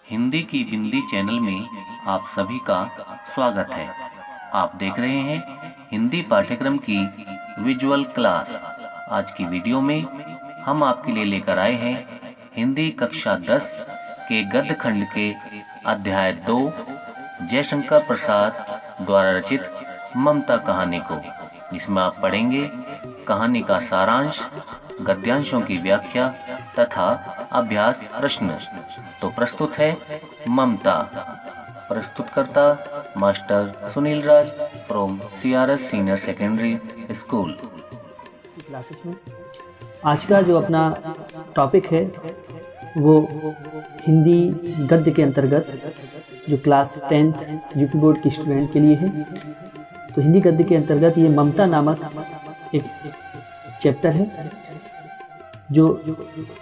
हिंदी की बिंदी चैनल में आप सभी का स्वागत है। आप देख रहे हैं हिंदी पाठ्यक्रम की विजुअल क्लास। आज की वीडियो में हम आपके लिए लेकर आए हैं हिंदी कक्षा 10 के गद्य खंड के अध्याय 2 जयशंकर प्रसाद द्वारा रचित ममता कहानी को, जिसमें आप पढ़ेंगे कहानी का सारांश, गद्यांशों की व्याख्या तथा अभ्यास प्रश्न। तो प्रस्तुत है ममता। प्रस्तुतकर्ता master Sunil Raj from CRS senior secondary school. Classes में आज का जो अपना टॉपिक है वो हिंदी गद्य के अंतर्गत जो क्लास 10th यूपी बोर्ड की स्टूडेंट के लिए है। तो हिंदी गद्य के अंतर्गत ये ममता नामक एक चैप्टर है जो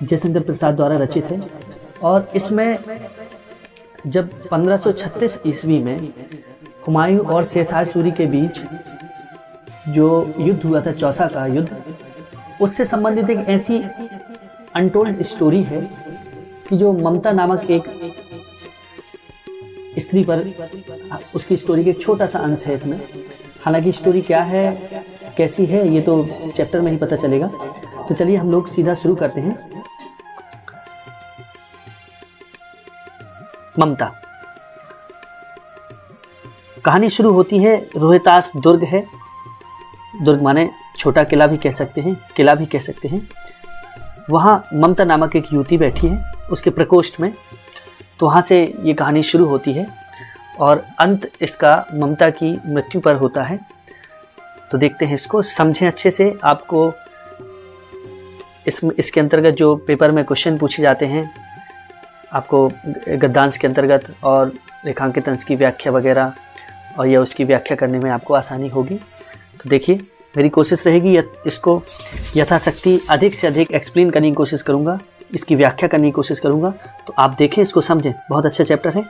जयशंकर प्रसाद द्वारा रचित है। और इसमें जब 1536 ईस्वी में हुमायूं और शेरशाह सूरी के बीच जो युद्ध हुआ था, चौसा का युद्ध, उससे संबंधित एक ऐसी अनटोल्ड स्टोरी है कि जो ममता नामक एक स्त्री पर, उसकी स्टोरी का एक छोटा सा अंश है इसमें। हालांकि स्टोरी क्या है, कैसी है, ये तो चैप्टर में ही पता चलेगा। तो चलिए हम लोग सीधा शुरू करते हैं। ममता कहानी शुरू होती है, रोहितास दुर्ग है। दुर्ग माने छोटा किला भी कह सकते हैं, किला भी कह सकते हैं। वहाँ ममता नामक एक युवती बैठी है उसके प्रकोष्ठ में। तो वहाँ से ये कहानी शुरू होती है और अंत इसका ममता की मृत्यु पर होता है। तो देखते हैं इसको, समझें अच्छे से। आपको इसके अंतर्गत जो पेपर में क्वेश्चन पूछे जाते हैं, आपको गद्यांश के अंतर्गत और रेखांकित अंश की व्याख्या वगैरह और या उसकी व्याख्या करने में आपको आसानी होगी। तो देखिए, मेरी कोशिश रहेगी इसको यथाशक्ति अधिक से अधिक एक्सप्लेन करने की कोशिश करूँगा, इसकी व्याख्या करने की कोशिश करूँगा। तो आप देखें, इसको समझें, बहुत अच्छा चैप्टर है।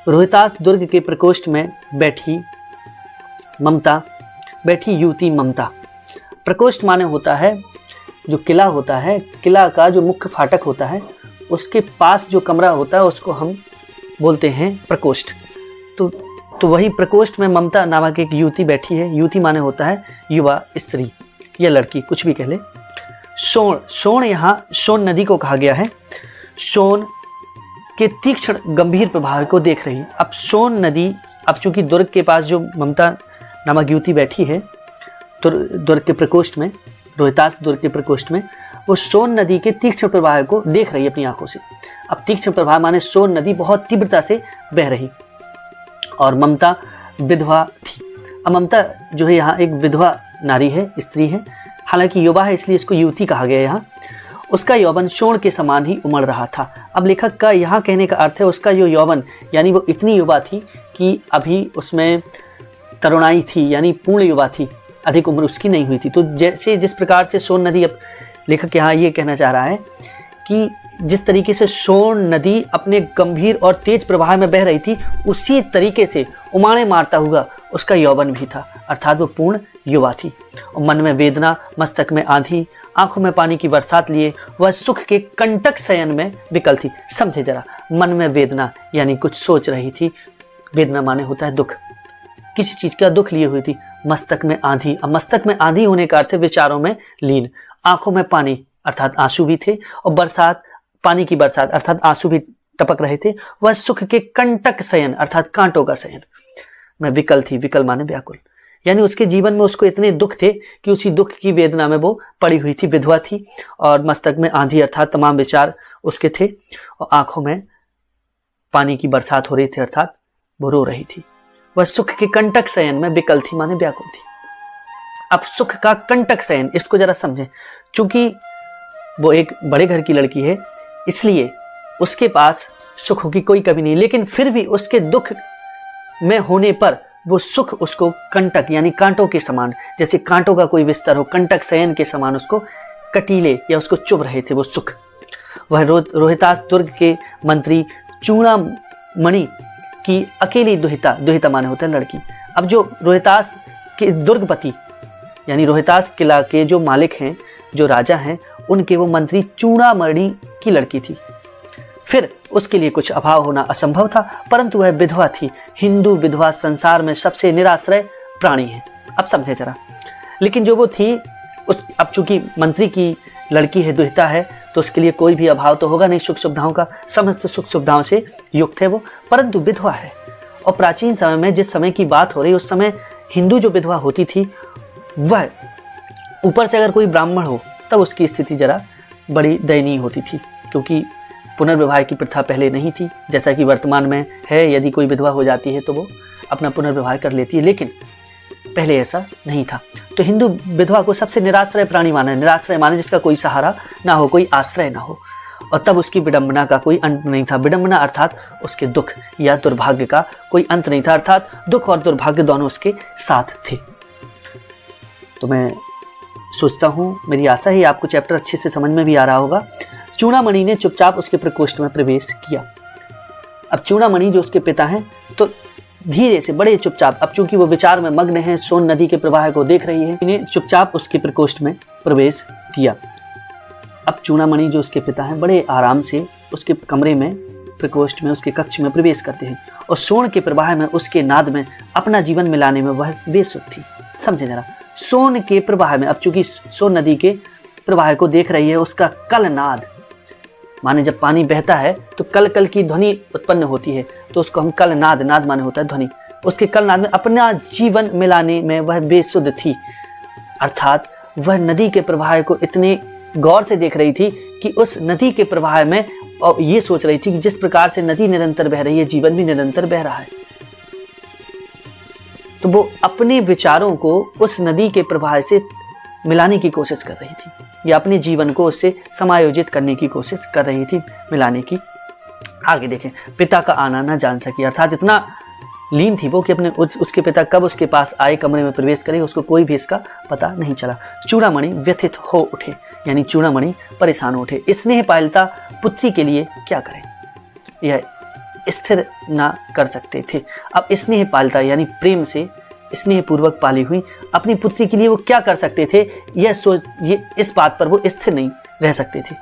रोहितास दुर्ग के प्रकोष्ठ में बैठी ममता, बैठी युवती ममता। प्रकोष्ठ माने होता है जो किला होता है, किला का जो मुख्य फाटक होता है उसके पास जो कमरा होता है उसको हम बोलते हैं प्रकोष्ठ। तो वही प्रकोष्ठ में ममता नामक एक युवती बैठी है। युवती माने होता है युवा, स्त्री या लड़की, कुछ भी कह ले। सोन यहाँ सोन नदी को कहा गया है। सोन के तीक्ष्ण गंभीर प्रभाव को देख रही। अब सोन नदी, अब चूंकि दुर्ग के पास जो ममता नामक युवती बैठी है, तो दुर्ग के प्रकोष्ठ में, रोहितास दुर्ग के प्रकोष्ठ में, वो सोन नदी के तीक्ष्ण प्रवाह को देख रही है अपनी आंखों से। अब तीक्ष्ण प्रवाह माने सोन नदी बहुत तीव्रता से बह रही और ममता विधवा थी। अब ममता जो है यहाँ एक विधवा नारी है, स्त्री है। हालांकि युवा है इसलिए इसको युवती कहा गया यहाँ। उसका यौवन सोन के समान ही उमड़ रहा था। अब लेखक का यहाँ कहने का अर्थ है उसका जो यौवन, यानी वो इतनी युवा थी कि अभी उसमें तरुणाई थी, यानी पूर्ण युवा थी, अधिक उम्र उसकी नहीं हुई थी। तो जैसे जिस प्रकार से सोन नदी, अब लेखक यहाँ ये कहना चाह रहा है कि जिस तरीके से सोन नदी अपने गंभीर और तेज प्रवाह में बह रही थी, उसी तरीके से उमाने मारता हुआ उसका यौवन भी था, अर्थात वो पूर्ण युवा थी। और मन में वेदना, मस्तक में आंधी, आंखों में पानी की बरसात लिए वह सुख के कंटक शयन में विकल थी। समझे जरा, मन में वेदना यानी कुछ सोच रही थी। वेदना माने होता है दुख, किसी चीज का दुख लिए हुई थी। मस्तक में आंधी, अब मस्तक में आंधी होने का अर्थ विचारों में लीन। आंखों में पानी अर्थात आंसू भी थे, और बरसात, पानी की बरसात अर्थात आंसू भी टपक रहे थे। वह सुख के कंटक शयन अर्थात कांटों का शयन में विकल थी। विकल माने व्याकुल, यानी उसके जीवन में उसको इतने दुख थे कि उसी दुख की वेदना में वो पड़ी हुई थी, विधवा थी। और मस्तक में आंधी अर्थात तमाम विचार उसके थे, और आंखों में पानी की बरसात हो रही थी अर्थात वो रो रही थी। वह सुख के कंटक शयन में विकल थी माने व्याकुल थी। अब सुख का कंटक शयन, इसको जरा समझें। चूंकि वो एक बड़े घर की लड़की है इसलिए उसके पास सुख की कोई कमी नहीं, लेकिन फिर भी उसके दुख में होने पर वो सुख उसको कंटक यानी कांटों के समान, जैसे कांटों का कोई विस्तार हो, कंटक शयन के समान उसको कटीले या उसको चुभ रहे थे वो सुख। वह रोहितास दुर्ग के मंत्री चूड़ामणि की अकेली दुहिता, दुहिता माने होता है लड़की। अब जो रोहितास के दुर्गपति यानी रोहितास किला के जो मालिक हैं, जो राजा हैं, उनके वो मंत्री चूड़ामणि की लड़की थी। फिर उसके लिए कुछ अभाव होना असंभव था, परंतु वह विधवा थी। हिंदू विधवा संसार में सबसे निराश्रय प्राणी है। अब समझे जरा। लेकिन जो वो थी अब चूंकि मंत्री की लड़की है, दुहिता है, तो उसके लिए कोई भी अभाव तो होगा नहीं सुख सुविधाओं का, समस्त सुख सुविधाओं से युक्त है वो, परंतु विधवा है। और प्राचीन समय में जिस समय की बात हो रही, उस समय हिंदू जो विधवा होती थी वह ऊपर से अगर कोई ब्राह्मण हो तब उसकी स्थिति जरा बड़ी दयनीय होती थी, क्योंकि पुनर्विवाह की प्रथा पहले नहीं थी जैसा कि वर्तमान में है। यदि कोई विधवा हो जाती है तो वो अपना पुनर्विवाह कर लेती है, लेकिन पहले ऐसा नहीं था। तो हिंदू विधवा को सबसे निराश्रय प्राणी माना है। निराश्रय माने जिसका कोई सहारा ना हो, कोई आश्रय ना हो। और तब उसकी विडंबना का कोई अंत नहीं था। विडंबना अर्थात उसके दुख या दुर्भाग्य का कोई अंत नहीं था, अर्थात दुख और दुर्भाग्य दोनों उसके साथ थे। तो मैं सोचता हूँ, मेरी आशा है आपको चैप्टर अच्छे से समझ में भी आ रहा होगा। चूड़ामणि ने चुपचाप उसके प्रकोष्ठ में प्रवेश किया। अब चूड़ामणि जो उसके पिता हैं, तो धीरे से बड़े चुपचाप, अब चूंकि वो विचार में मग्न है, सोन नदी के प्रवाह को देख रही है, इन्हें चुपचाप उसके प्रकोष्ठ में प्रवेश किया। अब चूड़ामणि जो उसके पिता हैं बड़े आराम से उसके कमरे में, प्रकोष्ठ में, उसके कक्ष में प्रवेश करते हैं और सोन के प्रवाह में, उसके नाद में अपना जीवन मिलाने में वह बेसुध थी। समझे जरा, सोन के प्रवाह में, अब चूंकि सोन नदी के प्रवाह को देख रही है, उसका कल नाद माने जब पानी बहता है तो कल कल की ध्वनि उत्पन्न होती है, तो उसको हम कल नाद, नाद माने होता है ध्वनि, उसके कल नाद में अपना जीवन मिलाने में वह बेसुध थी। अर्थात वह नदी के प्रवाह को इतने गौर से देख रही थी कि उस नदी के प्रवाह में और ये सोच रही थी कि जिस प्रकार से नदी निरंतर बह रही है, जीवन भी निरंतर बह रहा है। तो वो अपने विचारों को उस नदी के प्रवाह से मिलाने की कोशिश कर रही थी, या अपने जीवन को उससे समायोजित करने की कोशिश कर रही थी, मिलाने की। आगे देखें, पिता का आना न जान सकी, अर्थात इतना लीन थी वो कि अपने उसके पिता कब उसके पास आए, कमरे में प्रवेश करे, उसको कोई भी इसका पता नहीं चला। चूड़ामणि व्यथित हो उठे, यानी चूड़ामणि परेशान उठे। स्नेह पायलता पुत्री के लिए क्या करें, यह स्थिर ना कर सकते थे। अब स्नेह पायलता यानी प्रेम से स्नेह पूर्वक पाली हुई अपनी पुत्री के लिए वो क्या कर सकते थे, ये इस बात पर वो स्थिर नहीं रह सकते थे,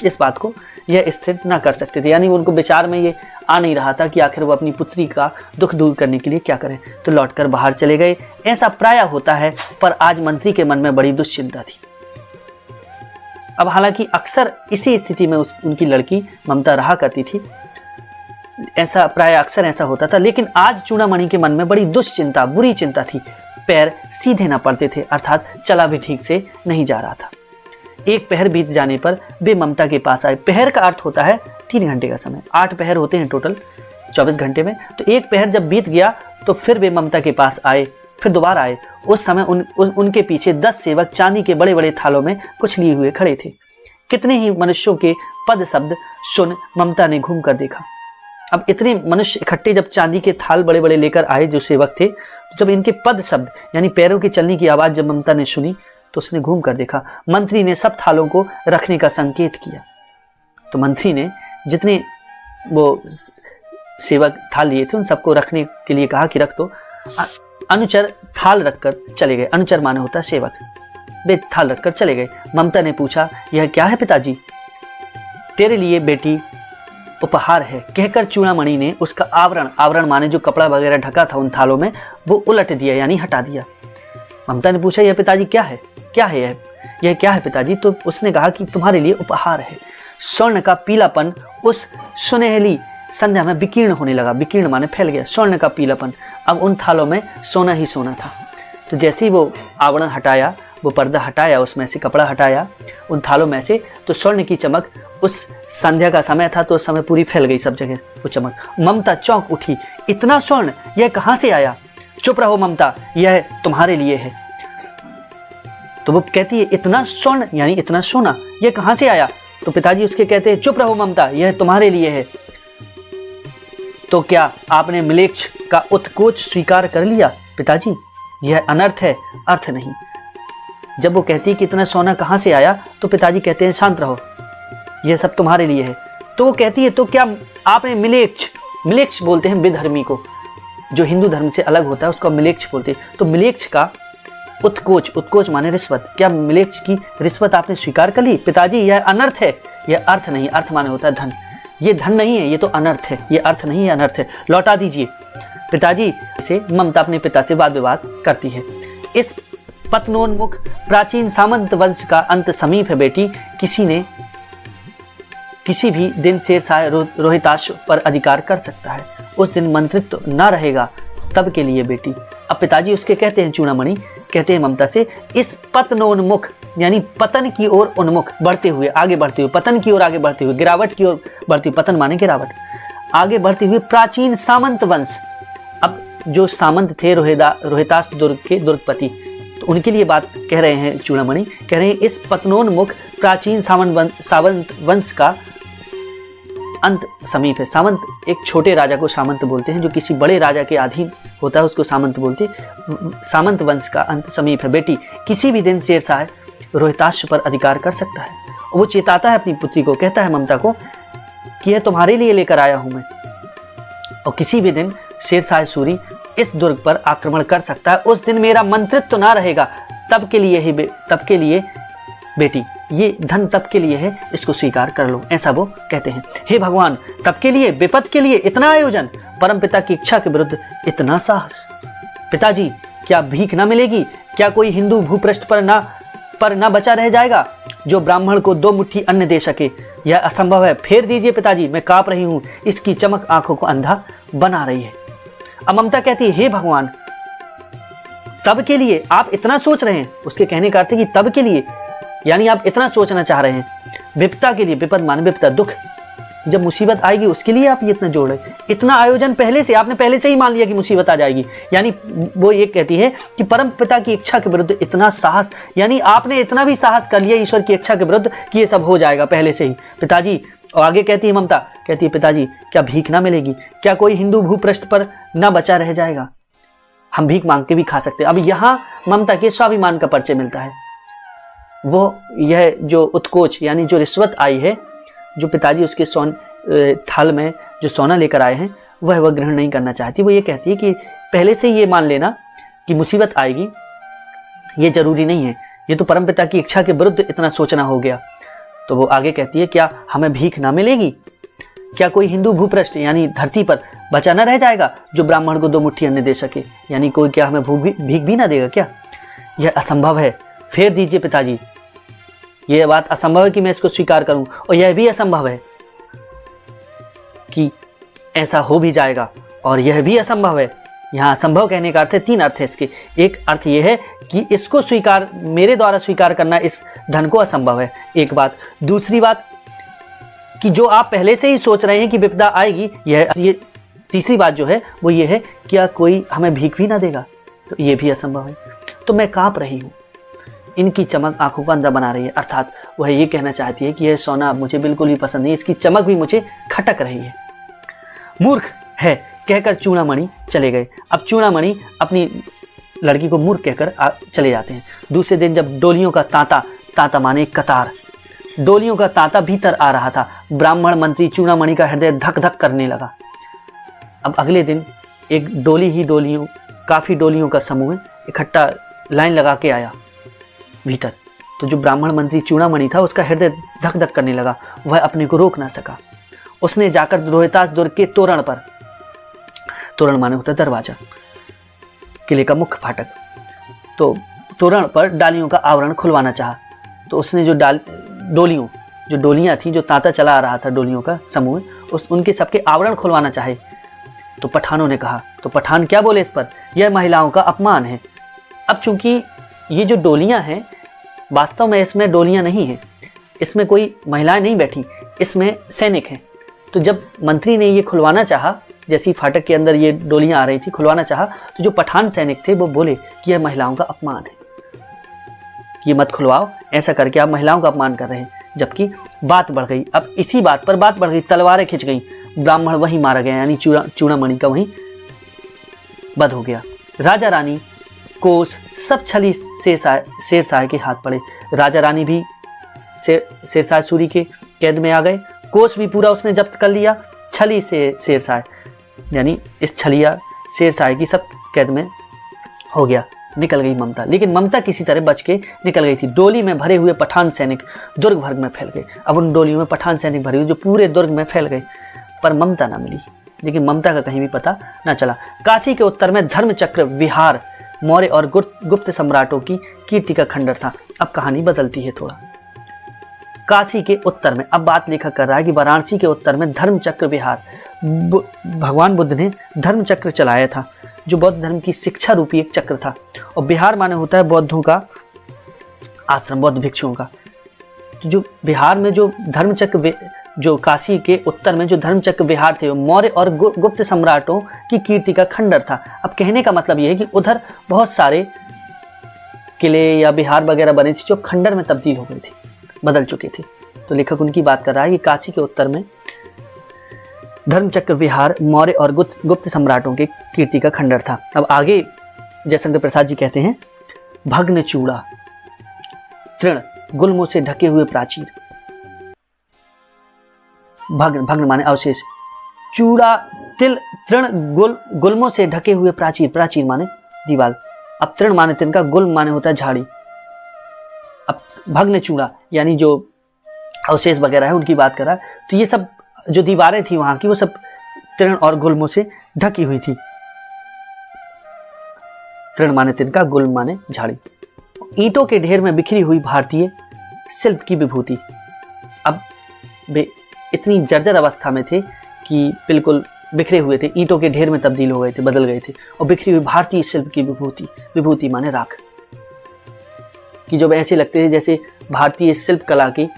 इस बात को यह स्थिर ना कर सकते थे। यानी उनको विचार में ये आ नहीं रहा था कि आखिर वो अपनी पुत्री का दुख दूर करने के लिए क्या करें। तो लौटकर बाहर चले गए। ऐसा प्रायः होता है, पर आज मंत्री के मन में बड़ी दुश्चिंता थी। अब हालांकि अक्सर इसी स्थिति में उनकी लड़की ममता रहा करती थी, ऐसा प्राय अक्सर ऐसा होता था, लेकिन आज चूड़ामणि के मन में बड़ी दुश्चिंता, बुरी चिंता थी। पैर सीधे ना पड़ते थे, अर्थात चला भी ठीक से नहीं जा रहा था। एक पहर बीत जाने पर वे ममता के पास आए। पहर का अर्थ होता है 3 घंटे का समय, 8 पहर होते हैं टोटल 24 घंटे में। तो एक पहर जब बीत गया तो फिर वे ममता के पास आए, फिर दोबारा आए। उस समय उनके पीछे 10 सेवक चांदी के बड़े बड़े थालों में कुछ लिए हुए खड़े थे। कितने ही मनुष्यों के पद शब्द सुन ममता ने घूम कर देखा। अब इतने मनुष्य इकट्ठे जब चांदी के थाल बड़े बड़े लेकर आए जो सेवक थे, जब इनके पद शब्द यानी पैरों के चलने की आवाज जब ममता ने सुनी तो उसने घूम कर देखा। मंत्री ने सब थालों को रखने का संकेत किया। तो मंत्री ने जितने वो सेवक थाल लिए थे उन सबको रखने के लिए कहा कि रख दो। अनुचर थाल रखकर चले गए। अनुचर माने होता सेवक। वे थाल रखकर चले गए। ममता ने पूछा, यह क्या है पिताजी? तेरे लिए बेटी उपहार है, कहकर चूड़ामणि ने उसका आवरण माने जो कपड़ा वगैरह ढका था उन थालों में, वो उलट दिया यानी हटा दिया। ममता ने पूछा, यह पिताजी क्या है? क्या है यह क्या है पिताजी? तो उसने कहा कि तुम्हारे लिए उपहार है। स्वर्ण का पीलापन उस सुनहली संध्या में विकीर्ण होने लगा। विकीर्ण माने फैल गया। स्वर्ण का पीलापन, अब उन थालों में सोना ही सोना था। तो जैसे ही वो आवरण हटाया, वो पर्दा हटाया, उसमें से कपड़ा हटाया उन थालों में से, तो स्वर्ण की चमक, उस संध्या का समय था तो उस समय पूरी फैल गई सब जगह वो चमक। ममता चौंक उठी, इतना स्वर्ण यह कहां से आया? चुप रहो ममता, यह तुम्हारे लिए है। तो वो कहती है, इतना स्वर्ण यानी इतना सोना यह कहां से आया? तो पिताजी उसके कहते हैं, चुप रहो ममता, यह तुम्हारे लिए है। तो क्या आपने मिलेच्छ का उत्कोच स्वीकार कर लिया? पिताजी यह अनर्थ है, अर्थ नहीं। जब वो कहती है कि इतना सोना कहां से आया, तो पिताजी कहते हैं, शांत रहो, यह सब तुम्हारे लिए है। तो वो कहती है, तो क्या आपने मिलेच्छ बोलते हैं विधर्मी को, जो हिंदू धर्म से अलग होता है उसको मिलेच्छ बोलते हैं। तो मिलेच्छ का उत्कोच माने रिश्वत, क्या मिलेच्छ की रिश्वत आपने स्वीकार कर ली? पिताजी यह अनर्थ है, यह अर्थ नहीं, अर्थ माने होता है धन। ये धन नहीं है, ये तो अनर्थ है, ये अर्थ नहीं है, अनर्थ है, लौटा दीजिए। पिताजी से ममता अपने पिता से वाद विवाद करती है। इस पतनोन्मुख प्राचीन सामंत वंश का अंत समीप है बेटी, किसी भी दिन शेरशाह रोहिताश पर अधिकार कर सकता है। उस दिन मंत्रित्व न रहेगा, तब के लिए बेटी। अब पिताजी उसके कहते हैं, चूड़ामणि कहते हैं ममता से, इस पतनोन्मुख यानी पतन की ओर उन्मुख, बढ़ते हुए, आगे बढ़ते हुए, पतन की ओर आगे बढ़ते हुए, गिरावट की ओर बढ़ती हुई, पतन माने गिरावट, आगे बढ़ते हुए प्राचीन सामंत वंश। अब जो सामंत थे रोहितास दुर्ग के दुर्गपति, तो उनके लिए बात कह रहे हैं चूड़ामणि, कह रहे हैं इस पतनोन्मुख प्राचीन सामंत वंश का अंत समीप है। सामंत एक छोटे राजा को सामंत बोलते हैं, जो किसी बड़े राजा के अधीन होता है उसको सामंत बोलते हैं। सामंत वंश का अंत समीप है बेटी, किसी भी दिन शेरशाह रोहिताश पर अधिकार कर सकता है। वो चेताता है अपनी पुत्री को, कहता है ममता को कि यह तुम्हारे लिए लेकर आया हूं मैं, और किसी भी दिन शेरशाह सूरी इस दुर्ग पर आक्रमण कर सकता है। उस दिन मेरा मंत्रित्व ना रहेगा, तब के लिए बेटी, ये धन तब के लिए है, इसको स्वीकार कर लो, ऐसा वो कहते हैं। हे भगवान, तब के लिए, विपद के लिए इतना आयोजन, परमपिता की इच्छा के विरुद्ध इतना साहस। पिताजी, क्या भीख ना मिलेगी? क्या कोई हिंदू भूपृष्ठ पर ना बचा रह जाएगा जो ब्राह्मण को 2 मुट्ठी अन्न दे सके? यह असंभव है, फेर दीजिए पिताजी, मैं कांप रही हूं, इसकी चमक आंखों को अंधा बना रही है। अब ममता कहती है, हे भगवान, तब के लिए आप इतना सोच रहे हैं? उसके कहने का अर्थ है कि तब के लिए यानी आप इतना सोचना चाह रहे हैं, विपदा के लिए, विपद मान विपदा, दुख, जब मुसीबत आएगी उसके लिए आप ये इतना जोड़ रहे, इतना आयोजन पहले से, आपने पहले से ही मान लिया कि मुसीबत आ जाएगी। यानी वो ये कहती है कि परम पिता की इच्छा के विरुद्ध इतना साहस, यानी आपने इतना भी साहस कर लिया ईश्वर की इच्छा के विरुद्ध कि ये सब हो जाएगा पहले से ही पिताजी। और आगे कहती है ममता, कहती है पिताजी, क्या भीख ना मिलेगी? क्या कोई हिंदू भूपृष्ठ पर ना बचा रह जाएगा? हम भीख मांग के भी खा सकते हैं। अब यहाँ ममता के स्वाभिमान का परिचय मिलता है। वो यह जो उत्कोच यानी जो रिश्वत आई है, जो पिताजी उसके थाल में जो सोना लेकर आए हैं, वह ग्रहण नहीं करना चाहती। वो ये कहती है कि पहले से ये मान लेना कि मुसीबत आएगी, ये जरूरी नहीं है, ये तो परमपिता की इच्छा के विरुद्ध इतना सोचना हो गया। तो वो आगे कहती है, क्या हमें भीख ना मिलेगी? क्या कोई हिंदू भूपृष्ठ यानी धरती पर बचा न रह जाएगा जो ब्राह्मण को 2 मुट्ठी अन्न दे सके? यानी कोई क्या हमें भीख भी ना देगा क्या? यह असंभव है, फेर दीजिए पिताजी। यह बात असंभव है कि मैं इसको स्वीकार करूं, और यह भी असंभव है कि ऐसा हो भी जाएगा, और यह भी असंभव है। यहाँ असंभव कहने का अर्थ है, 3 अर्थ है इसके। एक अर्थ यह है कि इसको स्वीकार, मेरे द्वारा स्वीकार करना इस धन को असंभव है, एक बात। दूसरी बात कि जो आप पहले से ही सोच रहे हैं कि विपदा आएगी, ये तीसरी बात जो है वो ये है, क्या कोई हमें भीख भी ना देगा? तो ये भी असंभव है। तो मैं कांप रही हूँ, इनकी चमक आंखों को अंधा बना रही है। अर्थात वह ये कहना चाहती है कि यह सोना मुझे बिल्कुल भी पसंद नहीं, इसकी चमक भी मुझे खटक रही है। मूर्ख है कहकर चूड़ामणि चले गए। अब चूड़ामणि अपनी लड़की को मूर्ख कहकर चले जाते हैं। दूसरे दिन जब डोलियों का तांता माने कतार, डोलियों का तांता भीतर आ रहा था, ब्राह्मण मंत्री चूड़ामणि का हृदय धक धक करने लगा। अब अगले दिन एक काफी डोलियों का समूह इकट्ठा लाइन लगा के आया भीतर। तो जो ब्राह्मण मंत्री चूड़ामणि था, उसका हृदय धक धक करने लगा, वह अपने को रोक ना सका। उसने जाकर रोहितास दुर्ग के तोरण पर, तोरण माने होता दरवाजा, किले का मुख्य फाटक, तो तोरण पर डालियों का आवरण खुलवाना चाहा। तो उसने जो डोलियां थी, जो तांता चला आ रहा था डोलियों का समूह, उनके सबके आवरण खुलवाना चाहे। तो पठानों ने कहा, तो पठान क्या बोले इस पर, यह महिलाओं का अपमान है। अब चूंकि ये जो डोलियां हैं, वास्तव में इसमें डोलियां नहीं हैं, इसमें कोई महिलाएं नहीं बैठी, इसमें सैनिक हैं। तो जब मंत्री ने ये खुलवाना चाहा, जैसी फाटक के अंदर ये डोलियां आ रही थी, खुलवाना चाहा, तो जो पठान सैनिक थे वो बोले कि यह महिलाओं का अपमान है, ये मत खुलवाओ, ऐसा करके आप महिलाओं का अपमान कर रहे हैं। जबकि बात बढ़ गई, अब इसी बात पर बात बढ़ गई, तलवारें खिंच गई, ब्राह्मण वहीं मारा गया, यानी चूड़ामणि का वहीं वध हो गया। राजा रानी कोस सब छली शेरशाह के हाथ पड़े। राजा रानी भी शेरशाह सूरी के कैद में आ गए, कोस भी पूरा उसने जब्त कर लिया, छली से शेरशाह यानी इस छलिया शेरशाह की सब कैद में हो गया। निकल गई ममता, लेकिन ममता किसी तरह बच के निकल गई थी। डोली में भरे हुए पठान सैनिक दुर्ग भर में फैल गए। अब उन डोलियों में पठान सैनिक भरे हुए जो पूरे दुर्ग में फैल गए, पर ममता ना मिली, लेकिन ममता का कहीं भी पता ना चला। काशी के उत्तर में धर्मचक्र विहार मौर्य और गुप्त सम्राटों की कीर्ति का खंडर था। अब कहानी बदलती है थोड़ा। काशी के उत्तर में, अब बात लेखक कर रहा है कि वाराणसी के उत्तर में धर्मचक्र विहार, भगवान बुद्ध ने धर्मचक्र चलाया था, जो बौद्ध धर्म की शिक्षा रूपी एक चक्र था। और बिहार माने होता है बौद्धों का आश्रम, बौद्ध भिक्षुओं का। तो जो बिहार में जो धर्मचक्र, जो काशी के उत्तर में जो धर्मचक्र विहार थे, वो मौर्य और गुप्त सम्राटों की कीर्ति का खंडर था। अब कहने का मतलब यह है कि उधर बहुत सारे किले या बिहार वगैरह बने थे जो खंडर में तब्दील हो गए थे, बदल चुके थे। तो लेखक उनकी बात कर रहा है कि काशी के उत्तर में धर्मचक्र विहार मौर्य और गुप्त सम्राटों के कीर्ति का खंडर था। अब आगे जयशंकर प्रसाद जी कहते हैं, भग्न चूड़ा तृण गुल्मों से ढके हुए प्राचीर। भग्न माने अवशेष, चूड़ा तिल तृण गुल्मों से ढके हुए प्राचीर, प्राचीर माने दीवार। अब तृण माने तिन का, गुल्म माने होता है झाड़ी। अब भग्न चूड़ा यानी जो अवशेष वगैरह है उनकी बात कर रहा है। तो ये सब जो दीवारें थी वहां की, वो सब तृण और गुल्मों से ढकी हुई थी। तृण माने तिनका, गुल्म माने झाड़ी। ईंटों के ढेर में बिखरी हुई भारतीय शिल्प की विभूति। अब वे इतनी जर्जर अवस्था में थे कि बिल्कुल बिखरे हुए थे, ईंटों के ढेर में तब्दील हो गए थे, बदल गए थे। और बिखरी हुई भारतीय शिल्प की विभूति, विभूति माने राख, कि जो ऐसे लगते थे जैसे भारतीय शिल्प कला की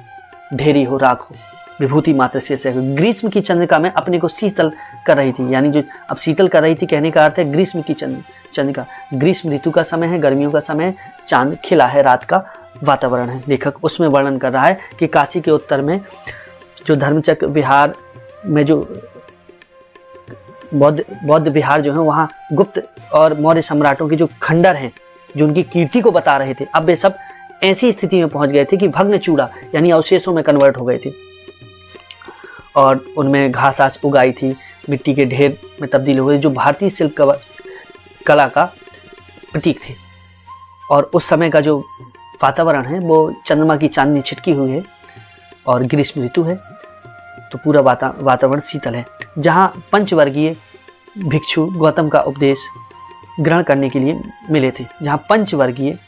ढेरी हो, राख हो, विभूति मात्र से। ग्रीष्म की चंद्रिका में अपने को शीतल कर रही थी, यानी जो अब शीतल कर रही थी कहने का अर्थ है ग्रीष्म की चंद्रिका। ग्रीष्म ऋतु का समय है, गर्मियों का समय, चांद खिला है, रात का वातावरण है। लेखक उसमें वर्णन कर रहा है कि काशी के उत्तर में जो धर्मचक्र विहार में जो बौद्ध विहार जो है, वहाँ गुप्त और मौर्य सम्राटों के जो खंडर हैं, जो उनकी कीर्ति को बता रहे थे, अब वे सब ऐसी स्थिति में पहुंच गए थे कि भग्न चूड़ा यानी अवशेषों में कन्वर्ट हो गए थे। और उनमें घास आस उगाई थी, मिट्टी के ढेर में तब्दील हो गए, जो भारतीय शिल्प कला का प्रतीक थे। और उस समय का जो वातावरण है वो चंद्रमा की चांदनी छिटकी हुई है और ग्रीष्म ऋतु है, तो पूरा वातावरण शीतल है। जहाँ पंचवर्गीय भिक्षु गौतम का उपदेश ग्रहण करने के लिए मिले थे, जहाँ पंचवर्गीय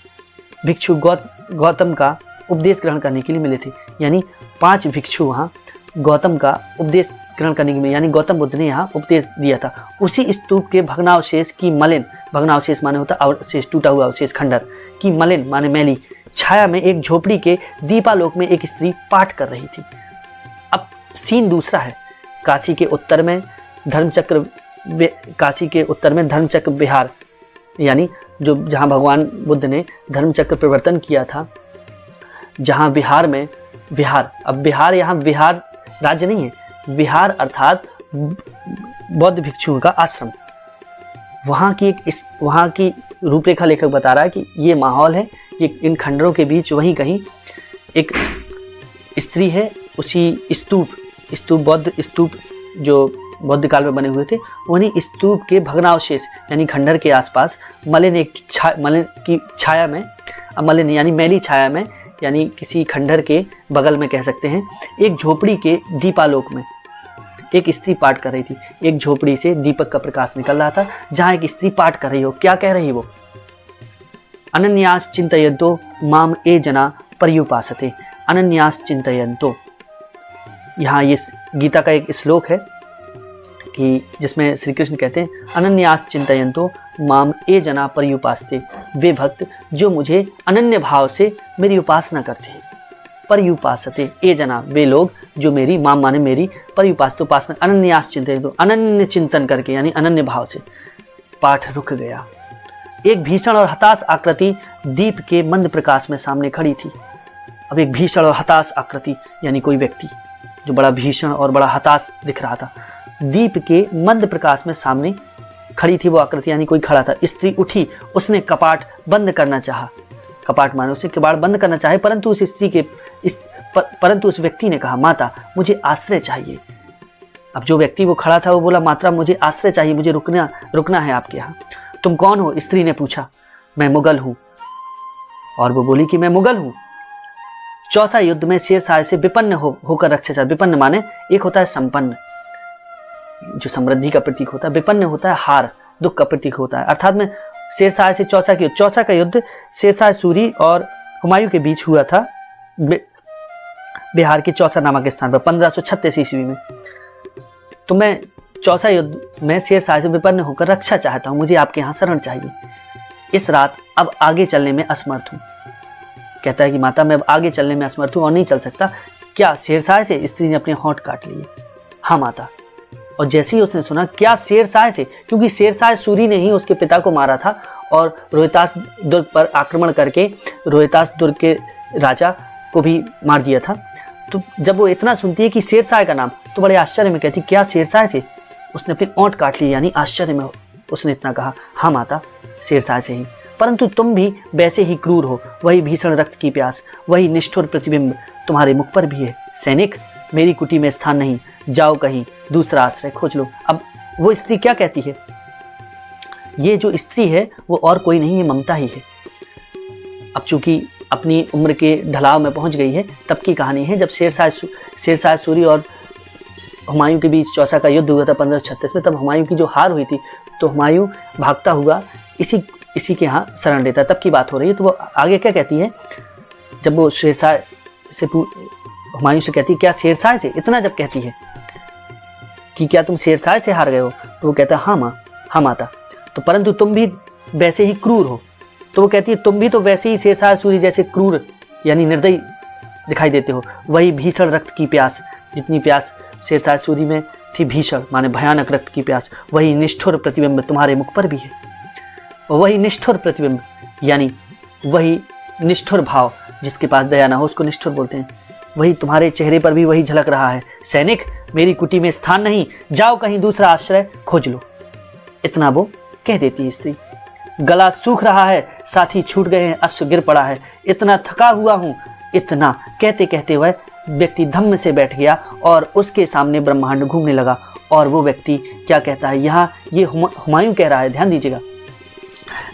भिक्षु गौतम का उपदेश ग्रहण करने के लिए मिले थे, यानी 5 भिक्षु वहाँ गौतम का उपदेश ग्रहण करने के लिए, यानी गौतम बुद्ध ने यहाँ उपदेश दिया था। उसी स्तूप के भग्नावशेष की मलिन, भग्नावशेष माने होता अवशेष, टूटा हुआ अवशेष, खंडर की मलिन माने मैली छाया में एक झोपड़ी के दीपालोक में एक स्त्री पाठ कर रही थी। अब सीन दूसरा है। काशी के उत्तर में धर्मचक्र विहार, यानी जो जहाँ भगवान बुद्ध ने धर्मचक्र प्रवर्तन किया था, जहाँ बिहार में विहार, अब बिहार यहाँ विहार राज्य नहीं है, विहार अर्थात बौद्ध भिक्षुओं का आश्रम। वहाँ की रूपरेखा लेखक बता रहा है कि ये माहौल है, ये इन खंडरों के बीच वहीं कहीं एक स्त्री है। उसी स्तूप बौद्ध स्तूप जो बौद्ध काल में बने हुए थे, उन्हीं स्तूप के भग्नावशेष यानी खंडर के आसपास मलिन की छाया में, मलिन यानी मैली छाया में, यानी किसी खंडर के बगल में कह सकते हैं, एक झोपड़ी के दीपालोक में एक स्त्री पाठ कर रही थी। एक झोपड़ी से दीपक का प्रकाश निकल रहा था, जहां एक स्त्री पाठ कर रही हो। क्या कह रही वो? अनन्यास चिंतयन्तो माम ए जना पर्युपासते। अनन्यास चिंतयन्तो, यहाँ ये गीता का एक श्लोक है कि जिसमें श्री कृष्ण कहते हैं अनन्यास चिंतयन्तो माम ए जना पर्युपासते, वे भक्त जो मुझे अनन्य भाव से मेरी उपासना करते हैं। पर्युपासते ए जना, वे लोग जो मेरी, माम माने मेरी, पर्युपासते उपासना, अनन्यास चिंतयन्तो अनन्य चिंतन करके यानी अनन्य भाव से। पाठ रुक गया। एक भीषण और हताश आकृति दीप के मंद प्रकाश में सामने खड़ी थी। अब एक भीषण और हताश आकृति यानी कोई व्यक्ति जो बड़ा भीषण और बड़ा हताश दिख रहा था, दीप के मंद प्रकाश में सामने खड़ी थी वो आकृति, यानी कोई खड़ा था। स्त्री उठी, उसने कपाट बंद करना चाहा। कपाट माने उसने किवाड़ बंद करना चाहे, परंतु उस व्यक्ति ने कहा, माता मुझे आश्रय चाहिए। अब जो व्यक्ति वो खड़ा था वो बोला, माता मुझे आश्रय चाहिए, मुझे रुकना है आपके यहाँ। तुम कौन हो? स्त्री ने पूछा। मैं मुगल हूं। और वो बोली कि मैं मुगल हूं। चौसा युद्ध में शेरशाह से विपन्न होकर रक्षा चाहता। विपन्न माने एक होता है संपन्न, जो समृद्धि का प्रतीक होता है, विपन्न होता है हार, दुख का प्रतीक होता है। अर्थात में शेरशाह से चौसा की, चौसा का युद्ध शेरशाह सूरी और हुमायूं के बीच हुआ था बिहार के चौसा नामक स्थान पर 1536 ईस्वी में। तो मैं चौसा युद्ध में शेरशाह से विपन्न होकर रक्षा चाहता हूं, मुझे आपके यहाँ शरण चाहिए। इस रात अब आगे चलने में असमर्थ हूं। कहता है कि माता मैं अब आगे चलने में असमर्थ हूं और नहीं चल सकता। क्या शेरशाह से? स्त्री ने अपने होंठ काट लिए। हाँ माता। और जैसे ही उसने सुना क्या शेरशाह से, क्योंकि शेरशाह सूरी ने ही उसके पिता को मारा था और रोहतास दुर्ग पर आक्रमण करके रोहतास दुर्ग के राजा को भी मार दिया था। तो जब वो इतना सुनती है कि शेरशाह का नाम, तो बड़े आश्चर्य में कहती क्या शेरशाह से? उसने अपनी ओंठ काट ली, यानी आश्चर्य में उसने इतना कहा, हाँ माता शेरशाह से ही। परंतु तुम भी वैसे ही क्रूर हो, वही भीषण रक्त की प्यास, वही निष्ठुर प्रतिबिंब तुम्हारे मुख पर भी है। सैनिक, मेरी कुटी में स्थान नहीं, जाओ कहीं दूसरा आश्रय खोज लो। अब वो स्त्री क्या कहती है? ये जो स्त्री है वो और कोई नहीं है, ममता ही है। अब चूंकि अपनी उम्र के ढलाव में पहुंच गई है, तब की कहानी है जब शेरशाह सूरी और हुमायूं के बीच चौसा का युद्ध हुआ था 1536 में। तब हुमायूं की जो हार हुई थी, तो हुमायूं भागता हुआ इसी के यहाँ शरण लेता, तब की बात हो रही है। तो वो आगे क्या कहती है, जब वो शेरशाह से हुमायूं से कहती है क्या शेरशाह से? इतना जब कहती है कि क्या तुम शेरशाह से हार गए हो, तो वो कहता है हाँ माँ, हाँ माता। तो परंतु तुम भी वैसे ही क्रूर हो। तो वो कहती है तुम भी तो वैसे ही शेरशाह सूरी जैसे क्रूर यानी निर्दयी दिखाई देते हो। वही भीषण रक्त की प्यास, जितनी प्यास शेरशाह सूरी में थी, भीषण माने भयानक रक्त की प्यास, वही निष्ठुर प्रतिबिंब तुम्हारे मुख पर भी है। वही निष्ठुर प्रतिबिंब यानी वही निष्ठुर भाव, जिसके पास दया ना हो उसको निष्ठुर बोलते हैं, वही तुम्हारे चेहरे पर भी वही झलक रहा है। सैनिक, मेरी कुटी में स्थान नहीं, जाओ कहीं दूसरा आश्रय खोज लो। इतना वो कह देती है स्त्री। गला सूख रहा है, साथी छूट गए हैं, अश्व गिर पड़ा है, इतना थका हुआ हूं। इतना कहते कहते हुए व्यक्ति धम्म से बैठ गया और उसके सामने ब्रह्मांड घूमने लगा। और वो व्यक्ति क्या कहता है, यहाँ ये हुमायूं कह रहा है, ध्यान दीजिएगा,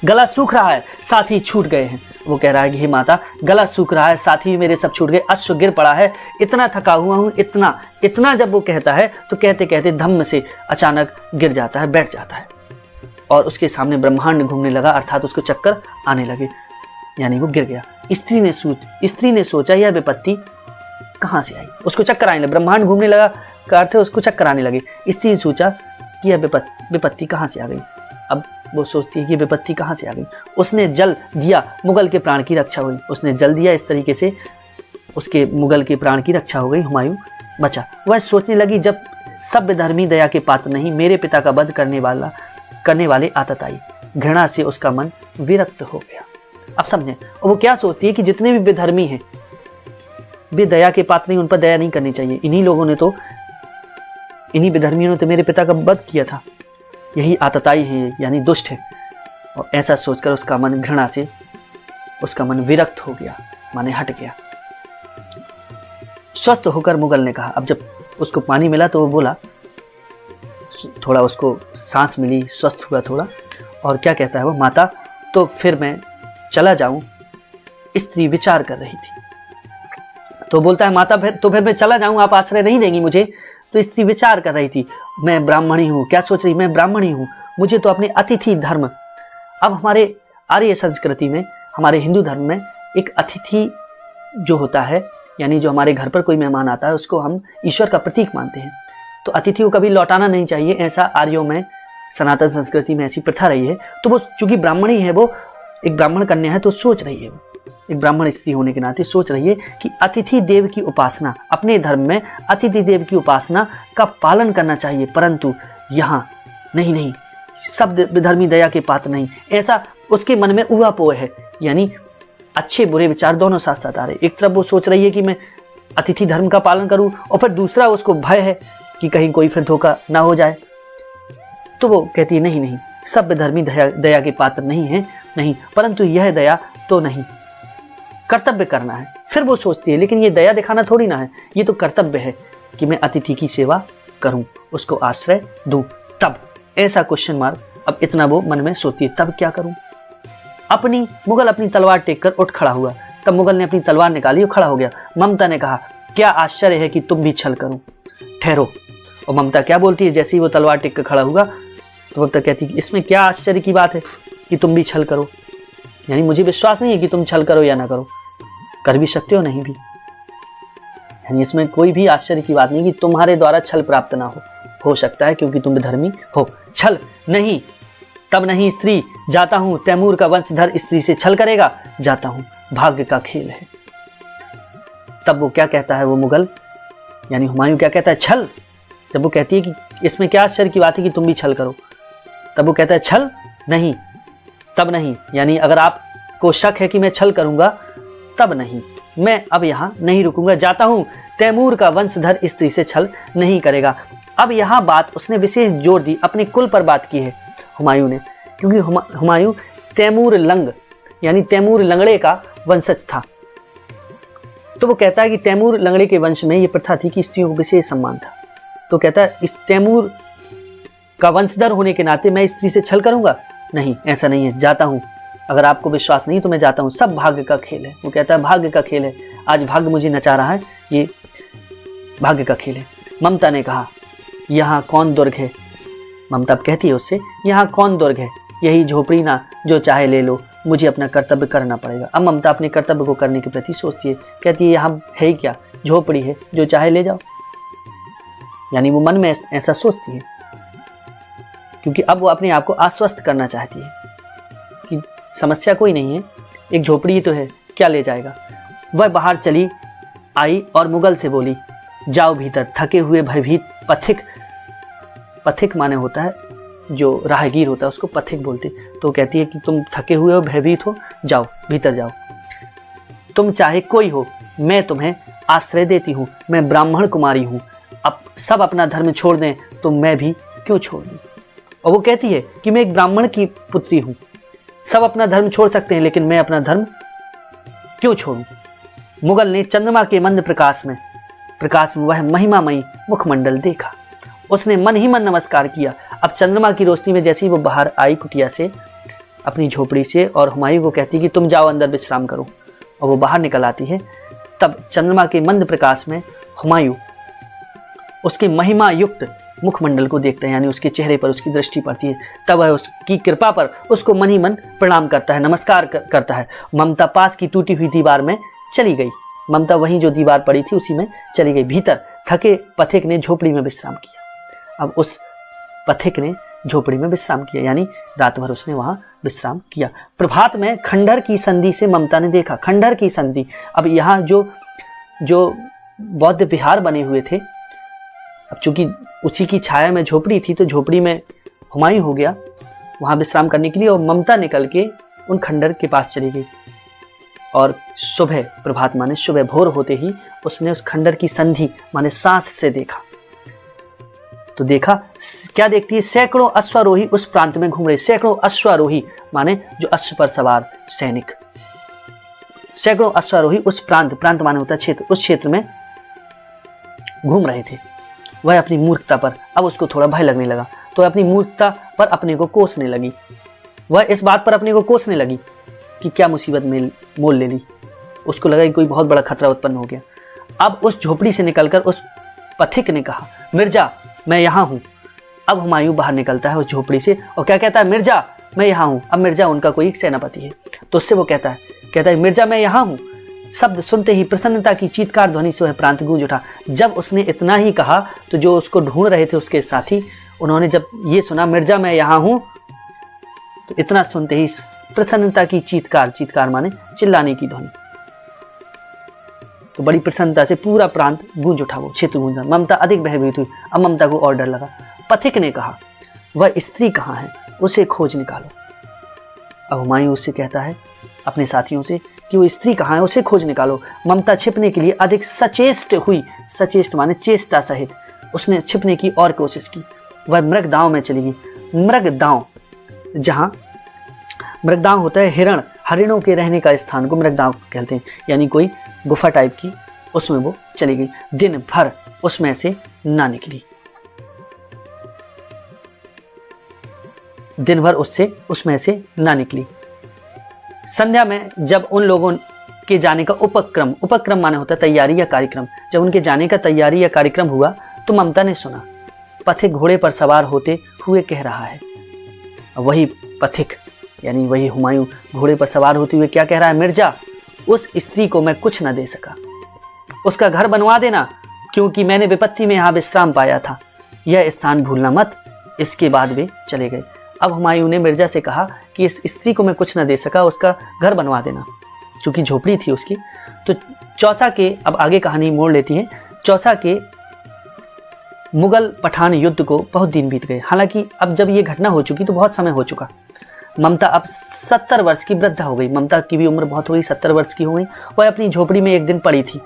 गला सूख रहा है, साथी छूट गए हैं। वो कह रहा है कि हे माता, गला सूख रहा है, साथी मेरे सब छूट गए, अश्व गिर पड़ा है, इतना थका हुआ हूं। इतना जब वो कहता है तो कहते कहते धम्म से अचानक गिर जाता है, बैठ जाता है और उसके सामने ब्रह्मांड घूमने लगा, अर्थात उसको चक्कर आने लगे, यानी वो गिर गया। स्त्री ने सोचा यह विपत्ति कहाँ से आई, उसको चक्कर आने लगे। ब्रह्मांड घूमने लगा का अर्थ है उसको चक्कर आने लगे। स्त्री ने सोचा कि यह विपत्ति कहाँ से आ गई। अब वो सोचती है कि विपत्ति कहाँ से आ गई। उसने जल दिया, मुगल के प्राण की रक्षा हुई। उसने जल दिया, इस तरीके से उसके मुगल के प्राण की रक्षा हो गई, हुमायूं बचा। वह सोचने लगी जब सभ्य धर्मी दया के पात्र नहीं, मेरे पिता का वध करने वाले आतत आई। घृणा से उसका मन विरक्त हो गया। अब समझे, और वो क्या सोचती है कि जितने भी बेधर्मी हैं, वे दया के पात्र नहीं, उन पर दया नहीं करनी चाहिए। इन्हीं बेधर्मियों ने तो मेरे पिता का वध किया था, यही आतताई है, यानी दुष्ट है। और ऐसा सोचकर उसका मन घृणा से उसका मन विरक्त हो गया, माने हट गया। स्वस्थ होकर मुगल ने कहा, अब जब उसको पानी मिला तो वो बोला, थोड़ा उसको सांस मिली, स्वस्थ हुआ थोड़ा, और क्या कहता है वो, माता तो फिर मैं चला जाऊं? स्त्री विचार कर रही थी। तो बोलता है माता फिर मैं चला जाऊं, आप आश्रय नहीं देंगी मुझे? तो स्त्री विचार कर रही थी, मैं ब्राह्मणी हूं। क्या सोच रही, मैं ब्राह्मणी हूं, मुझे तो अपने अतिथि धर्म। अब हमारे आर्य संस्कृति में, हमारे हिंदू धर्म में एक अतिथि जो होता है, यानी जो हमारे घर पर कोई मेहमान आता है, उसको हम ईश्वर का प्रतीक मानते हैं। तो अतिथि को कभी लौटाना नहीं चाहिए, ऐसा आर्यों में, सनातन संस्कृति में ऐसी प्रथा रही है। तो वो चूंकि ब्राह्मणी है, वो एक ब्राह्मण कन्या है, तो सोच रही है, वो एक ब्राह्मण स्त्री होने के नाते सोच रही है कि अतिथि देव की उपासना, अपने धर्म में अतिथि देव की उपासना का पालन करना चाहिए। परंतु यहाँ नहीं, सब धर्मी दया के पात्र नहीं, ऐसा उसके मन में ऊहापोह है, यानी अच्छे बुरे विचार दोनों साथ साथ आ रहे। एक तरफ वो सोच रही है कि मैं अतिथि धर्म का पालन करूं, और फिर दूसरा उसको भय है कि कहीं कोई फिर धोखा ना हो जाए। तो वो कहती है नहीं, सब धर्मी दया के पात्र नहीं, परंतु यह दया तो नहीं, कर्तव्य करना है। फिर वो सोचती है लेकिन ये दया दिखाना थोड़ी ना है, ये तो कर्तव्य है कि मैं अतिथि की सेवा करूं, उसको आश्रय दूं। तब ऐसा क्वेश्चन मार्क, अब इतना वो मन में सोचती है, तब क्या करूं? मुगल अपनी तलवार टेक कर उठ खड़ा हुआ। तब मुगल ने अपनी तलवार निकाली और खड़ा हो गया। ममता ने कहा, क्या आश्चर्य है कि तुम भी छल करो, ठहरो। और ममता क्या बोलती है, जैसे ही वो तलवार टेक कर खड़ा हुआ तो ममता कहती है, इसमें क्या आश्चर्य की बात है कि तुम भी छल करो, यानी मुझे विश्वास नहीं है कि तुम छल करो या ना करो, कर भी सकते हो नहीं भी, यानी इसमें कोई भी आश्चर्य की बात नहीं कि तुम्हारे द्वारा छल प्राप्त ना हो सकता है क्योंकि तुम धर्मी हो। छल नहीं, तब नहीं स्त्री, जाता हूं, तैमूर का वंशधर स्त्री से छल करेगा, जाता हूं, भाग्य का खेल है। तब वो क्या कहता है, वो मुगल यानी हुमायूं क्या कहता है, छल। जब वो कहती है कि इसमें क्या आश्चर्य की बात है कि तुम भी छल करो, तब वो कहता है छल नहीं, तब नहीं, यानी अगर आपको शक है कि मैं छल करूंगा तब नहीं, मैं अब यहां नहीं रुकूंगा, जाता हूं, तैमूर का वंशधर स्त्री से छल नहीं करेगा। अब यहां बात उसने विशेष जोर दी, अपने कुल पर बात की है हुमायूं ने, क्योंकि हुमायूं तैमूर लंग यानी तैमूर लंगड़े का वंशज था। तो वो कहता है कि तैमूर लंगड़े के वंश में ये प्रथा थी कि स्त्रियों को विशेष सम्मान था। तो कहता है इस तैमूर का वंशधर होने के नाते मैं स्त्री से छल करूंगा, नहीं, ऐसा नहीं है, जाता हूं, अगर आपको विश्वास नहीं तो मैं जाता हूं, सब भाग्य का खेल है। वो कहता है भाग्य का खेल है, आज भाग्य मुझे नचा रहा है, ये भाग्य का खेल है। ममता ने कहा, यहाँ कौन दुर्ग है, ममता कहती है उससे, यहाँ कौन दुर्ग है, यही झोपड़ी ना, जो चाहे ले लो, मुझे अपना कर्तव्य करना पड़ेगा। अब ममता अपने कर्तव्य को करने के प्रति सोचती है, कहती है यहाँ है ही क्या, झोपड़ी है, जो चाहे ले जाओ, यानी वो मन में ऐसा सोचती है क्योंकि अब वो अपने आप को आश्वस्त करना चाहती है कि समस्या कोई नहीं है, एक झोपड़ी तो है, क्या ले जाएगा। वह बाहर चली आई और मुगल से बोली, जाओ भीतर, थके हुए भयभीत पथिक, पथिक माने होता है जो राहगीर होता है उसको पथिक बोलते। तो कहती है कि तुम थके हुए हो, भयभीत हो, जाओ भीतर जाओ, तुम चाहे कोई हो, मैं तुम्हें आश्रय देती हूँ, मैं ब्राह्मण कुमारी हूँ, अब सब अपना धर्म छोड़ दें तो मैं भी क्यों छोड़ दूं। और वो कहती है कि मैं एक ब्राह्मण की पुत्री हूँ, सब अपना धर्म छोड़ सकते हैं लेकिन मैं अपना धर्म क्यों छोड़ूं। मुगल ने चंद्रमा के मंद प्रकाश में वह महिमामयी मुखमंडल देखा, उसने मन ही मन नमस्कार किया। अब चंद्रमा की रोशनी में जैसे ही वो बाहर आई कुटिया से, अपनी झोपड़ी से, और हुमायूं को कहती कि तुम जाओ अंदर विश्राम करो, और वो बाहर निकल आती है। तब चंद्रमा के मंद प्रकाश में हुमायूं उसके महिमा युक्त मुखमंडल को देखता है, यानी उसके चेहरे पर उसकी दृष्टि पड़ती है। तब वह उसकी कृपा पर उसको मन ही मन प्रणाम करता है, नमस्कार करता है। ममता पास की टूटी हुई दीवार में चली गई, ममता वहीं जो दीवार पड़ी थी उसी में चली गई भीतर। थके पथिक ने झोपड़ी में विश्राम किया। अब उस पथिक ने झोपड़ी में विश्राम किया, यानी रात भर उसने वहां विश्राम किया। प्रभात में खंडहर की संधि से ममता ने देखा, खंडहर की संधि, अब यहाँ जो बौद्ध विहार बने हुए थे, अब चूंकि उसी की छाया में झोपड़ी थी तो झोपड़ी में हुमायूं हो गया वहां विश्राम करने के लिए, और ममता निकल के उन खंडहर के पास चली गई। और सुबह, प्रभात माने सुबह, भोर होते ही उसने उस खंडहर की संधि माने सांस से देखा। तो देखा, क्या देखती है, सैकड़ों अश्वारोही उस प्रांत में घूम रहे। सैकड़ों अश्वारोही माने जो अश्व पर सवार सैनिक, सैकड़ों अश्वारोही उस प्रांत माने होता है क्षेत्र, उस क्षेत्र में घूम रहे थे। वह अपनी मूर्खता पर, अब उसको थोड़ा भय लगने लगा, तो अपनी मूर्खता पर अपने को कोसने लगी। वह इस बात पर अपने को कोसने लगी कि क्या मुसीबत में मोल ले ली। उसको लगा कि कोई बहुत बड़ा खतरा उत्पन्न हो गया। अब उस झोपड़ी से निकलकर उस पथिक ने कहा, मिर्जा मैं यहाँ हूँ। अब हुमायूं बाहर निकलता है उस झोपड़ी से और क्या कहता है, मिर्जा मैं यहाँ हूँ। अब मिर्जा उनका कोई सेनापति है, तो उससे वो कहता है मिर्जा मैं यहाँ हूँ। शब्द सुनते ही प्रसन्नता की चीत्कार ध्वनि से वह प्रांत गूंज उठा। जब उसने इतना ही कहा तो जो उसको ढूंढ रहे थे उसके साथी, उन्होंने जब ये सुना मिर्जा मैं यहाँ हूँ, तो इतना सुनते ही प्रसन्नता की चीत्कार माने चिल्लाने की ध्वनि, तो बड़ी प्रसन्नता से पूरा प्रांत गूंज उठा, वो क्षेत्र गूंजा। ममता अधिक भयभीत हुई। अब ममता को और डर लगा। पथिक ने कहा, वह स्त्री कहाँ है, उसे खोज निकालो। अब हुमायूं उससे कहता है अपने साथियों से कि वो स्त्री कहाँ है, उसे खोज निकालो। ममता छिपने के लिए अधिक सचेष्ट हुई। सचेष्ट माने चेष्टा सहित उसने छिपने की और कोशिश की। वह मृगदांव में चली गई। मृगदांव, जहाँ मृगदांव होता है हरिणों के रहने का स्थान को मृगदांव कहते हैं, यानी कोई गुफा टाइप की, उसमें वो चली गई। दिन भर उसमें से ना निकली, दिन भर उसमें से ना निकली। संध्या में जब उन लोगों के जाने का उपक्रम माने होता है तैयारी या कार्यक्रम, जब उनके जाने का तैयारी या कार्यक्रम हुआ तो ममता ने सुना पथिक घोड़े पर सवार होते हुए कह रहा है। वही पथिक यानी वही हुमायूं घोड़े पर सवार होते हुए क्या कह रहा है? मिर्जा, उस स्त्री को मैं कुछ न दे सका, उसका घर बनवा देना, क्योंकि मैंने विपत्ति में यहाँ विश्राम पाया था, यह स्थान भूलना मत। इसके बाद वे चले गए। अब हुमायूं ने मिर्जा से कहा कि इस स्त्री को मैं कुछ न दे सका, उसका घर बनवा देना, चूंकि झोपड़ी थी उसकी। तो चौसा के, अब आगे कहानी मोड़ लेती है, चौसा के मुगल पठान युद्ध को बहुत दिन बीत गए। हालांकि अब जब ये घटना हो चुकी तो बहुत समय हो चुका। ममता अब 70 वर्ष की वृद्धा हो गई। ममता की भी उम्र बहुत हो गई, 70 वर्ष की हो गई। वह अपनी झोपड़ी में एक दिन पड़ी थी।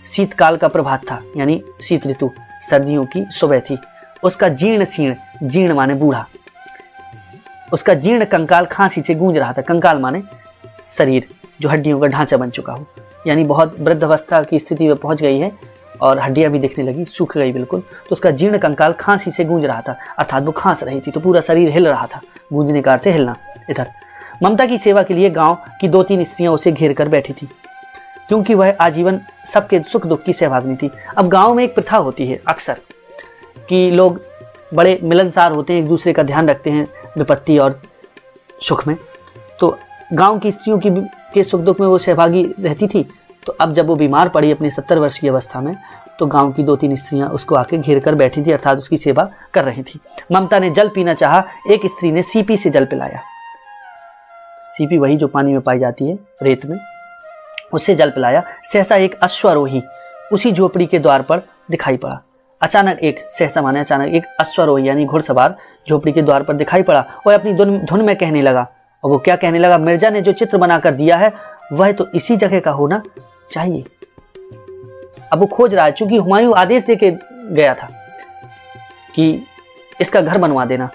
शीतकाल का प्रभात था, यानी शीत ऋतु, सर्दियों की सुबह थी। उसका जीर्ण माने बूढ़ा, उसका जीर्ण कंकाल खांसी से गूंज रहा था। कंकाल माने शरीर जो हड्डियों का ढांचा बन चुका हो, यानी बहुत वृद्धावस्था की स्थिति में पहुंच गई है और हड्डियां भी दिखने लगी, सूख गई बिल्कुल। तो उसका जीर्ण कंकाल खांसी से गूंज रहा था, अर्थात वो खांस रही थी, तो पूरा शरीर हिल रहा था। गूंजने का अर्थ हिलना। इधर ममता की सेवा के लिए गांव की 2-3 स्त्रियां उसे घेर कर बैठी थी, क्योंकि वह आजीवन सबके सुख दुख की सहभागिनी थी। अब गांव में एक प्रथा होती है अक्सर कि लोग बड़े मिलनसार होते हैं, एक दूसरे का ध्यान रखते हैं विपत्ति और सुख में। तो गांव की स्त्रियों के सुख दुख में वो सहभागी रहती थी। तो अब जब वो बीमार पड़ी अपनी 70 वर्ष की अवस्था में, तो गांव की 2-3 स्त्रियां उसको आके घेर कर बैठी थी, अर्थात उसकी सेवा कर रही थी। ममता ने जल पीना चाहा, एक स्त्री ने सीपी से जल पिलाया। सीपी वही जो पानी में पाई जाती है रेत में, उससे जल पिलाया। सहसा एक अश्वारोही उसी झोपड़ी के द्वार पर दिखाई पड़ा। अचानक एक अश्वारोही यानी घुड़सवार झोपड़ी के द्वार पर दिखाई पड़ा और अपनी धुन में कहने लगा। और वो क्या कहने लगा? मिर्जा ने जो चित्र बनाकर दिया है वह तो इसी जगह का होना चाहिए। अब वो खोज रहा है, चूंकि हुमायूं आदेश देके गया था कि इसका घर बनवा देना,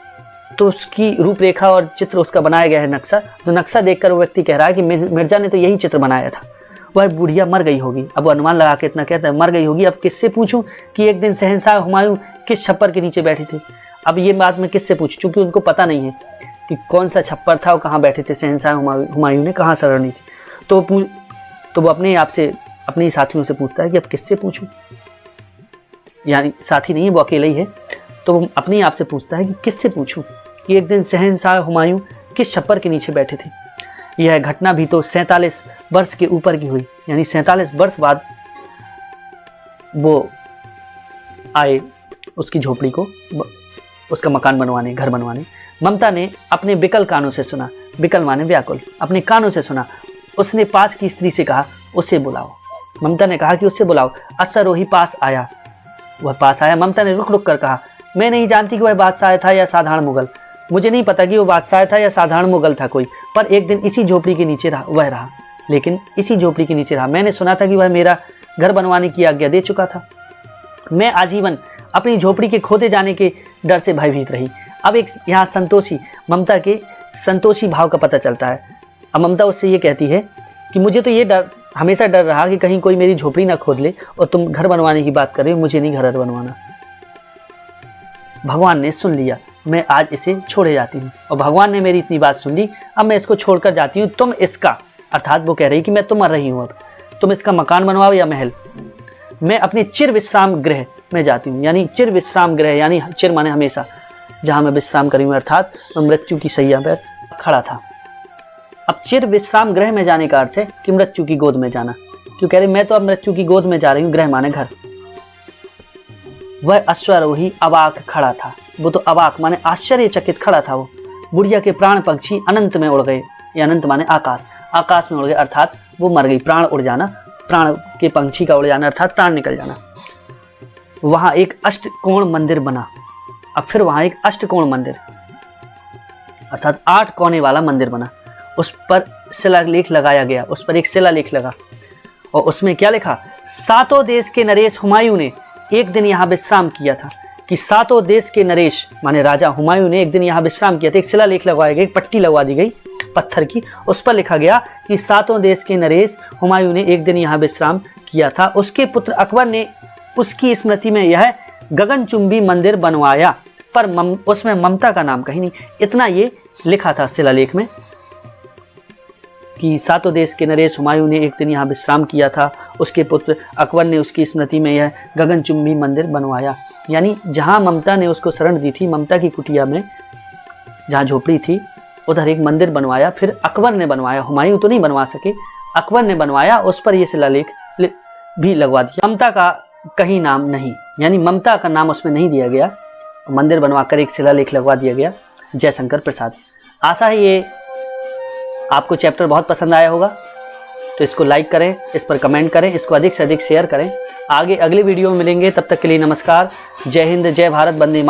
तो उसकी रूपरेखा और चित्र उसका बनाया गया है, नक्शा। तो नक्शा देखकर वो व्यक्ति कह रहा है कि मिर्जा ने तो यही चित्र बनाया था। वह बुढ़िया मर गई होगी। अब वो अनुमान लगा के इतना कहता है, मर गई होगी। अब किससे पूछूं कि एक दिन शहंशाह हुमायूं किस छप्पर के नीचे बैठे थे? अब ये बात मैं किससे पूछूं, क्योंकि उनको पता नहीं है कि कौन सा छप्पर था और कहाँ बैठे थे शहंशाह हुमायूं ने, कहाँ सरणी थी। तो वो अपने आप से, अपने साथियों से पूछता है कि अब किससे पूछूं, यानी साथी नहीं है, वो अकेला ही है। तो वो अपने आप से पूछता है कि किससे पूछूं कि एक दिन शहंशाह हुमायूं किस छप्पर के नीचे बैठे थे। यह घटना भी तो 47 वर्ष के ऊपर की हुई, यानी 47 वर्ष बाद वो आए उसकी झोपड़ी को, उसका मकान बनवाने, घर बनवाने। ममता ने अपने बिकल कानों से सुना, बिकल माने व्याकुल, अपने कानों से सुना। उसने पास की स्त्री से कहा, उसे बुलाओ। ममता ने कहा कि उससे बुलाओ। अश्वारोही पास आया। वह पास आया। ममता ने रुक रुक कर कहा, मैं नहीं जानती कि वह बादशाह था या साधारण मुगल। मुझे नहीं पता कि वो बादशाह था या साधारण मुगल था कोई, पर एक दिन इसी झोपड़ी के नीचे रहा, लेकिन इसी झोपड़ी के नीचे रहा। मैंने सुना था कि वह मेरा घर बनवाने की आज्ञा दे चुका था। मैं आजीवन अपनी झोपड़ी के खोदे जाने के डर से भयभीत रही। अब एक यहाँ ममता के संतोषी भाव का पता चलता है। अब ममता उससे ये कहती है कि मुझे तो ये हमेशा डर रहा कि कहीं कोई मेरी झोपड़ी ना खोद ले, और तुम घर बनवाने की बात कर रहे हो। मुझे नहीं घर बनवाना। भगवान ने सुन लिया, मैं आज इसे छोड़े जाती हूँ, और भगवान ने मेरी इतनी बात सुन ली, अब मैं इसको छोड़कर जाती हूँ। तुम इसका, अर्थात वो कह रही कि मैं तो मर रही हूँ, अब तुम इसका मकान बनवाओ या महल। मैं अपने चिर विश्राम गृह में जाती हूँ, यानी चिर विश्राम गृह, यानी चिर माने हमेशा, जहां मैं विश्राम करी हूँ, अर्थात मैं मृत्यु की सैया पर खड़ा था। अब चिर विश्राम गृह में जाने का अर्थ है कि मृत्यु की गोद में जाना। क्यों कह रहे मैं तो अब मृत्यु की गोद में जा रही हूँ, गृह माने घर। वह अश्वारोही अवाक खड़ा था। वो तो अवाक माने आश्चर्यचकित खड़ा था। वो बुढ़िया के प्राण पक्षी अनंत में उड़ गए, या अनंत माने आकाश, आकाश में उड़ गए, अर्थात वो मर गई। प्राण उड़ जाना, प्राण के पंछी का उड़ जाना, अर्थात प्राण निकल जाना। वहां एक अष्टकोण मंदिर बना। अब फिर वहां एक अष्टकोण मंदिर, अर्थात 8 कोने वाला मंदिर बना। उस पर शिलालेख लगाया गया, उस पर एक शिलालेख लगा, और उसमें क्या लिखा? 7 देश के नरेश हुमायूं ने एक दिन यहाँ विश्राम किया था। कि 7 देश के नरेश माने राजा हुमायूं ने एक दिन यहाँ विश्राम किया था। एक शिलालेख लगवाया गया, एक पट्टी लगवा दी गई पत्थर की, उस पर लिखा गया कि 7 देश के नरेश हुमायूं ने एक दिन यहाँ विश्राम किया था। उसके पुत्र अकबर ने उसकी स्मृति में यह गगनचुंबी मंदिर बनवाया, पर उसमें ममता का नाम कहीं नहीं। इतना ये लिखा था शिलालेख में। कि सातों देश के नरेश हुमायूं ने एक दिन यहाँ विश्राम किया था। उसके पुत्र अकबर ने उसकी स्मृति में यह गगनचुंबी मंदिर बनवाया। यानी जहाँ ममता ने उसको शरण दी थी, ममता की कुटिया में जहाँ झोपड़ी थी, उधर एक मंदिर बनवाया। फिर अकबर ने बनवाया, हुमायूं तो नहीं बनवा सके, अकबर ने बनवाया। उस पर यह शिलालेख भी लगवा दिया। ममता का कहीं नाम नहीं, यानी ममता का नाम उसमें नहीं दिया गया। मंदिर बनवाकर एक शिलालेख लगवा दिया गया। जयशंकर प्रसाद। आशा है ये आपको चैप्टर बहुत पसंद आया होगा, तो इसको लाइक करें, इस पर कमेंट करें, इसको अधिक से अधिक शेयर करें। आगे अगले वीडियो में मिलेंगे, तब तक के लिए नमस्कार। जय हिंद, जय भारत, वंदे मातरम।